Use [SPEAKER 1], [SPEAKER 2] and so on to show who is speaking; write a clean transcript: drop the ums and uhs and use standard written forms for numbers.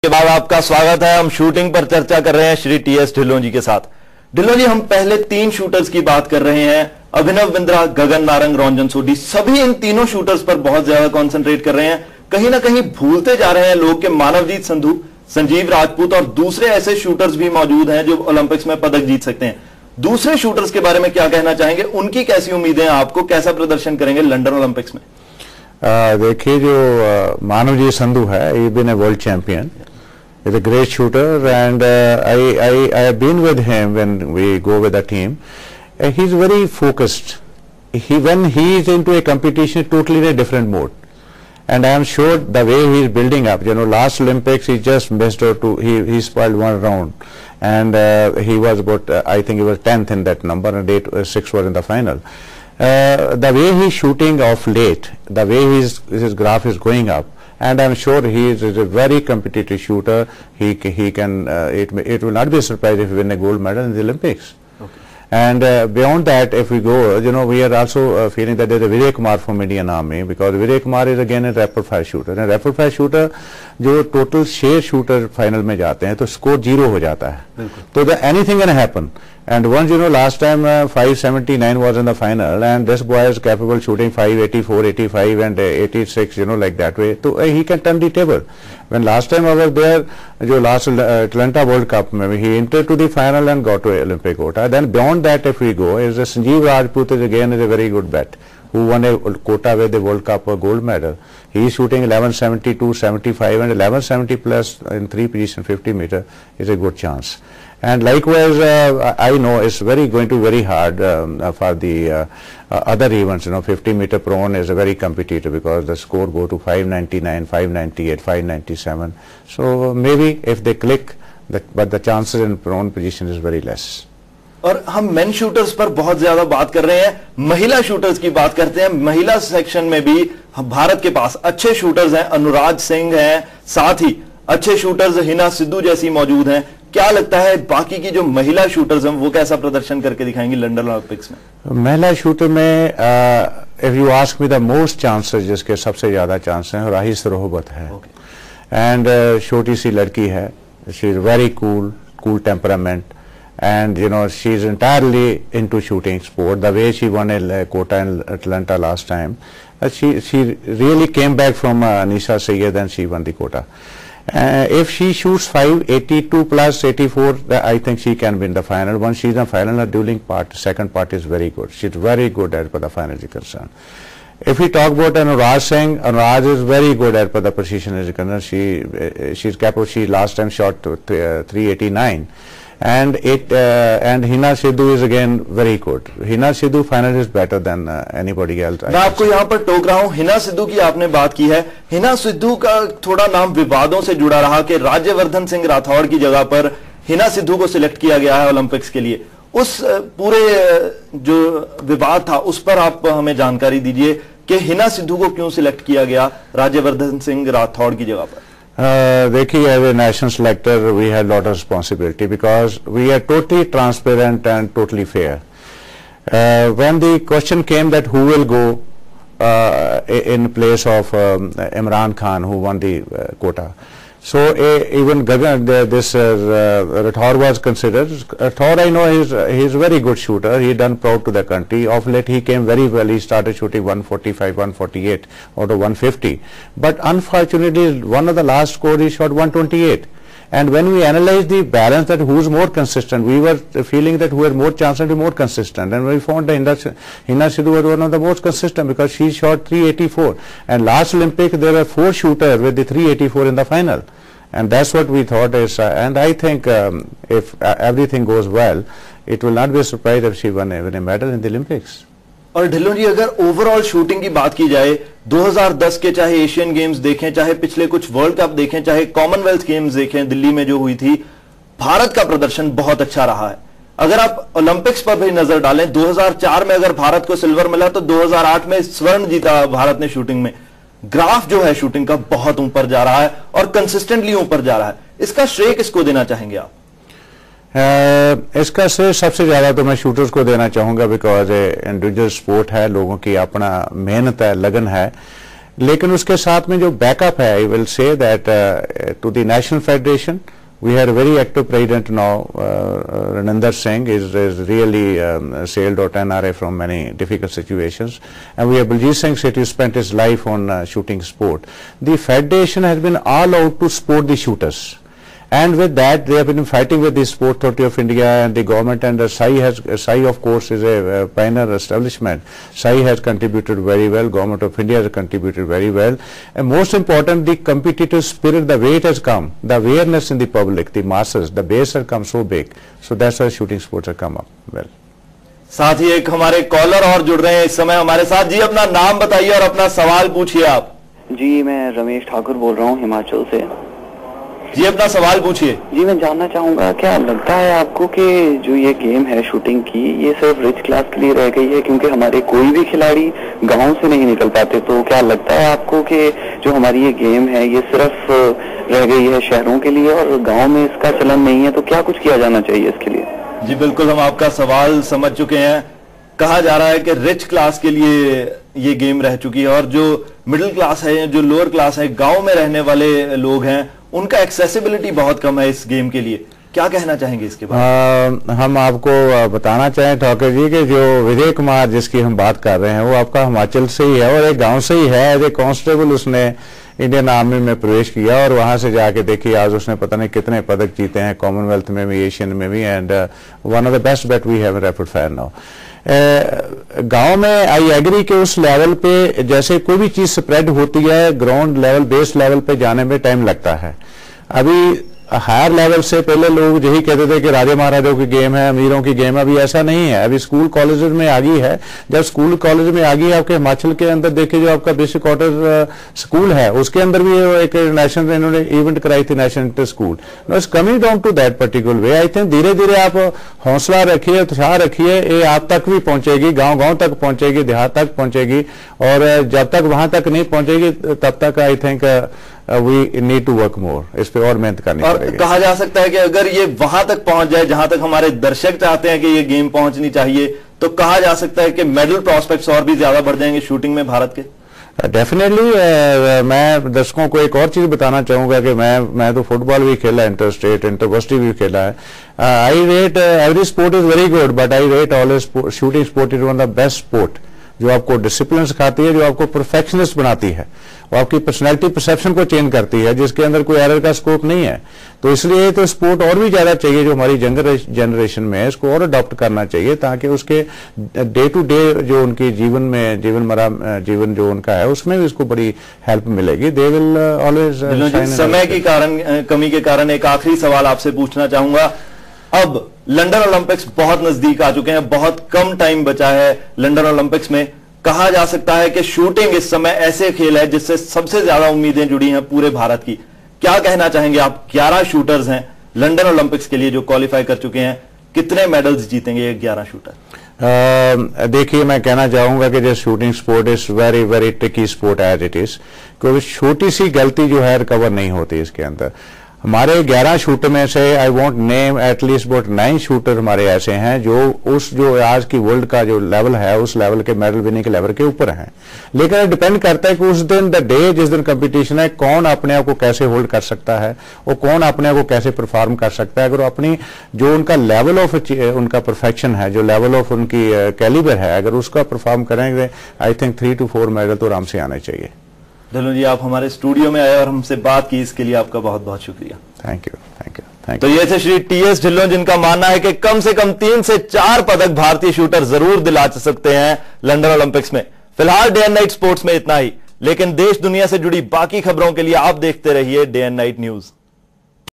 [SPEAKER 1] के बाद आपका स्वागत है। हम शूटिंग पर चर्चा कर रहे हैं श्री टीएस ढिल्लों जी के साथ। ढिल्लों जी, हम पहले 3 शूटर्स की बात कर रहे हैं, अभिनव बिंद्रा, गगन नारंग, रंजन सोढी। सभी इन तीनों शूटर्स पर बहुत ज्यादा कंसंट्रेट कर रहे हैं। कहीं ना कहीं भूलते जा रहे हैं लोग कि मानवजीत संधू, संजीव राजपूत और दूसरे ऐसे शूटर्स भी मौजूद हैं जो ओलंपिक्स में पदक जीत सकते हैं। दूसरे शूटर्स के बारे में क्या कहना चाहेंगे? उनकी कैसी उम्मीदें हैं आपको? कैसा प्रदर्शन करेंगे लंदन ओलंपिक्स में?
[SPEAKER 2] देखिए, जो मानवजीत संधू है, he been a world champion, is a great shooter, and I have been with him when we go with the team. He's very focused. When he is into a competition, totally in a different mode. And I am sure the way he is building up. You know, last Olympics he just missed out to he spoiled one round, and he was about I think he was 10th in that number, and 6 were in the final. The way he's shooting of late, the way his graph is going up. And I'm sure he is a very competitive shooter. He can. It will not be a surprise if he win a gold medal in the Olympics. Okay. And beyond that, if we go, you know, we are also feeling that there is a Vijay Kumar from Indian Army, because Vijay Kumar is again a rapid fire shooter. And rapid fire shooter, जो total 6 shooter final में जाते हैं, तो score 0 हो जाता है. तो anything can happen. And once, you know, last time 579 was in the final, and this boy is capable shooting 584, 85 and 86, you know, like that way. So he can turn the table. When last time I was there, jo last Atlanta World Cup, he entered to the final and got to Olympic quota. Then beyond that, if we go, is Sanjeev Rajput is again a very good bet, who won a quota with the World Cup gold medal. He is shooting 1172, 75 and 1170 plus in 3 position 50 meter is a good chance. And likewise, I know it's going to be very hard for the other events. You know, 50 meter prone is a very competitive, because the score go to 599, 598, 597. So maybe if they click, but the chances in prone position is very less.
[SPEAKER 1] और हम main shooters पर बहुत ज्यादा बात कर रहे हैं, महिला शूटर्स की बात करते हैं। महिला सेक्शन में भी भारत के पास अच्छे शूटर्स हैं, अनुराग सिंह हैं, साथ ही अच्छे शूटर्स हिना सिद्धू जैसी मौजूद हैं। क्या लगता है बाकी की जो महिला शूटर्स हैं वो कैसा प्रदर्शन करके दिखाएंगी लंदन ओलंपिक्स में?
[SPEAKER 2] महिला शूटर में if you ask me the most chances, जिसके सबसे ज्यादा चांस हैं, राही सरोहबत है। एंड छोटी सी लड़की है, she is very cool temperament, and you know, she is entirely into shooting sport. The way she won a quota in Atlanta last time, she really came back from Anisha Syed, and she won the quota. If she shoots 582 plus 84, I think she can win the final. Once she's in the final, her dueling part, second part is very good. She's very good at the final is concerned. If we talk about Anurag Singh, Anurag is very good at the precision is concerned. She's capable. She last time shot 389. And Hina Sidhu is again very good. Hina Sidhu final is better than anybody else.
[SPEAKER 1] मैं आपको यहाँ पर टोक रहा हूँ। हिना सिद्धू की आपने बात की है। हिना सिद्धू का थोड़ा नाम विवादों से जुड़ा रहा कि राज्यवर्धन सिंह राठौड़ की जगह पर हिना सिद्धू को सिलेक्ट किया गया है ओलंपिक्स के लिए। उस पूरे जो विवाद था उस पर आप हमें जानकारी दीजिए कि हिना सिद्धू को क्यों सिलेक्ट किया गया राज्यवर्धन सिंह राठौड़ की जगह पर?
[SPEAKER 2] देखिए, as a national selector, we had a lot of responsibility, because we are totally transparent and totally fair. When the question came that who will go in place of Imran Khan, who won the quota, so even Gagan, Rathore was considered. Rathore, I know he's a very good shooter. He done proud to the country. Of late, he came very well. He started shooting 145, 148 out of 150. But unfortunately, one of the last score he shot 128. And when we analyzed the balance, that who's more consistent, we were feeling that who had more chance to be more consistent. And we found that Hina Sidhu was one of the most consistent, because she shot 384. And last Olympic, there were 4 shooters with the 384 in the final. And that's what we thought is, and I think if everything goes well, it will not be a surprise if she win a medal in the Olympics.
[SPEAKER 1] और ढिल्लों जी, अगर overall shooting की बात की जाए, 2010 के चाहे Asian games देखें, चाहे पिछले कुछ वर्ल्ड कप देखें, चाहे कॉमनवेल्थ गेम्स देखें, दिल्ली में जो हुई थी, भारत का प्रदर्शन बहुत अच्छा रहा है। अगर आप ओलंपिक्स पर भी नजर डालें, 2004 में अगर भारत को सिल्वर मिला तो 2008 में स्वर्ण जीता भारत ने शूटिंग में। ग्राफ जो है शूटिंग का बहुत ऊपर जा रहा है और कंसिस्टेंटली ऊपर जा रहा है। इसका श्रेय किसको देना चाहेंगे आप?
[SPEAKER 2] इसका श्रेय सबसे ज्यादा तो मैं शूटर्स को देना चाहूंगा, बिकॉज इंडिविजुअल स्पोर्ट है, लोगों की अपना मेहनत है, लगन है, लेकिन उसके साथ में जो बैकअप है, I will say that to the national federation we had a very active president now, Raninder Singh is really sailed out NRA from many difficult situations, and we have Baljeet Singh Sethi who spent his life on shooting sport. The federation has been all out to support the shooters, and with that they have been fighting with the Sport Authority of India and the government, and SAI of course is a pioneer establishment. SAI has contributed very well, government of India has contributed very well, and most important, the competitive spirit, the way it has come, the awareness in the public, the masses, the base has come so big, so that's why shooting sports have come up well.
[SPEAKER 1] साथ ही एक हमारे collar और जुड़ रहे हैं इस समय हमारे साथ। जी अपना नाम बताइए और अपना सवाल पूछिए आप।
[SPEAKER 3] जी मैं रमेश ठाकुर बोल रहा हूँ हिमाचल से।
[SPEAKER 1] जी अपना सवाल पूछिए।
[SPEAKER 3] जी मैं जानना चाहूंगा, क्या लगता है आपको कि जो ये गेम है शूटिंग की, ये सिर्फ रिच क्लास के लिए रह गई है, क्योंकि हमारे कोई भी खिलाड़ी गांव से नहीं निकल पाते, तो क्या लगता है आपको कि जो हमारी ये गेम है ये सिर्फ रह गई है शहरों के लिए और गाँव में इसका चलन नहीं है, तो क्या कुछ किया जाना चाहिए इसके लिए?
[SPEAKER 1] जी बिल्कुल, हम आपका सवाल समझ चुके हैं। कहा जा रहा है कि रिच क्लास के लिए ये गेम रह चुकी है और जो मिडिल क्लास है, जो लोअर क्लास है, गांव में रहने वाले लोग हैं, उनका एक्सेसिबिलिटी बहुत कम है इस गेम के लिए। क्या कहना चाहेंगे इसके बारे में?
[SPEAKER 2] हम आपको बताना चाहें ठाकुर जी कि जो विजय कुमार जिसकी हम बात कर रहे हैं वो आपका हिमाचल से ही है और एक गांव से ही है। एज ए कांस्टेबल उसने इंडियन आर्मी में प्रवेश किया और वहां से जाके देखिए आज उसने पता नहीं कितने पदक जीते हैं, कॉमनवेल्थ में भी, एशियन में भी, and one of the best bat we have rapid fire now. गांव में आई एग्री के उस लेवल पे जैसे कोई भी चीज स्प्रेड होती है, ग्राउंड लेवल, बेस लेवल पे जाने में टाइम लगता है। अभी हायर लेवल से पहले लोग यही कहते थे कि राजे महाराजों की गेम है, अमीरों की गेम है, अभी ऐसा नहीं है। अभी स्कूल कॉलेजेस में आ गई है। जब स्कूल कॉलेज में आ गई, आपके हिमाचल के अंदर देखिए जो आपका बेसिक क्वार्टर स्कूल है उसके अंदर भी एक नेशनल इन्होंने इवेंट कराई थी, national inter school. No it's coming down to that particular way. I think धीरे धीरे आप हौसला रखिए, उत्साह रखिए, ये आप तक भी पहुंचेगी, गाँव गाँव तक पहुंचेगी, देहात तक पहुंचेगी, और जब तक वहां तक नहीं पहुंचेगी तब तक I think we need to work more, इस पे और मेहनत करनी पड़ेगी।
[SPEAKER 1] कहा जा सकता है कि अगर ये वहां तक पहुंच जाए जहां तक हमारे दर्शक चाहते हैं कि ये गेम पहुंचनी चाहिए, तो कहा जा सकता है कि मेडल प्रोस्पेक्ट्स और भी ज्यादा बढ़ जाएंगे शूटिंग में भारत के।
[SPEAKER 2] डेफिनेटली मैं दर्शकों को एक और चीज बताना चाहूंगा कि मैं तो फुटबॉल भी खेला, इंटर स्टेट, इंटरवर्सिटी भी खेला है। आई rate every sport is very good, but I rate always shooting sport is one of the best sport, जो आपको डिसिप्लिन सिखाती है, जो आपको परफेक्शनिस्ट बनाती है, वो आपकी पर्सनैलिटी परसेप्शन को चेंज करती है, जिसके अंदर कोई एरर का स्कोप नहीं है। तो इसलिए तो स्पोर्ट और भी ज्यादा चाहिए जो हमारी जनरेशन में है, इसको और अडॉप्ट करना चाहिए ताकि उसके डे टू डे जो उनके जीवन में जीवन जो उनका है उसमें भी उसको बड़ी हेल्प मिलेगी। They will always.
[SPEAKER 1] समय की कमी के कारण एक आखिरी सवाल आपसे पूछना चाहूंगा। अब लंदन ओलंपिक्स बहुत नजदीक आ चुके हैं, बहुत कम टाइम बचा है लंदन ओलंपिक्स में। कहा जा सकता है कि शूटिंग इस समय ऐसे खेल है जिससे सबसे ज्यादा उम्मीदें जुड़ी हैं पूरे भारत की। क्या कहना चाहेंगे आप? 11 शूटर्स हैं लंदन ओलंपिक्स के लिए जो क्वालिफाई कर चुके हैं, कितने मेडल्स जीतेंगे ये 11 शूटर?
[SPEAKER 2] देखिए मैं कहना चाहूंगा कि जो shooting sport is very very tricky sport as it is, क्योंकि छोटी सी गलती जो है रिकवर नहीं होती इसके अंदर। हमारे 11 शूटर में से I want name at least about 9 shooter हमारे ऐसे हैं जो आज की वर्ल्ड का जो लेवल है उस लेवल के मेडल विनिंग के लेवल के ऊपर हैं। लेकिन डिपेंड करता है कि उस दिन द डे जिस दिन कंपटीशन है कौन अपने आप को कैसे होल्ड कर सकता है और कौन अपने आप को कैसे परफॉर्म कर सकता है। अगर अपनी जो उनका लेवल ऑफ उनका परफेक्शन है, जो लेवल ऑफ उनकी कैलिबर है, अगर उसका परफॉर्म करेंगे आई थिंक 3 to 4 मेडल तो आराम से आने चाहिए।
[SPEAKER 1] ढिल्लों जी, आप हमारे स्टूडियो में आए और हमसे बात की, इसके लिए आपका बहुत बहुत शुक्रिया।
[SPEAKER 2] Thank you.
[SPEAKER 1] तो ये थे श्री टीएस ढिल्लों, जिनका मानना है कि कम से कम 3 से 4 पदक भारतीय शूटर जरूर दिला सकते हैं लंदन ओलंपिक्स में। फिलहाल डे एंड नाइट स्पोर्ट्स में इतना ही, लेकिन देश दुनिया से जुड़ी बाकी खबरों के लिए आप देखते रहिए डे एंड नाइट न्यूज।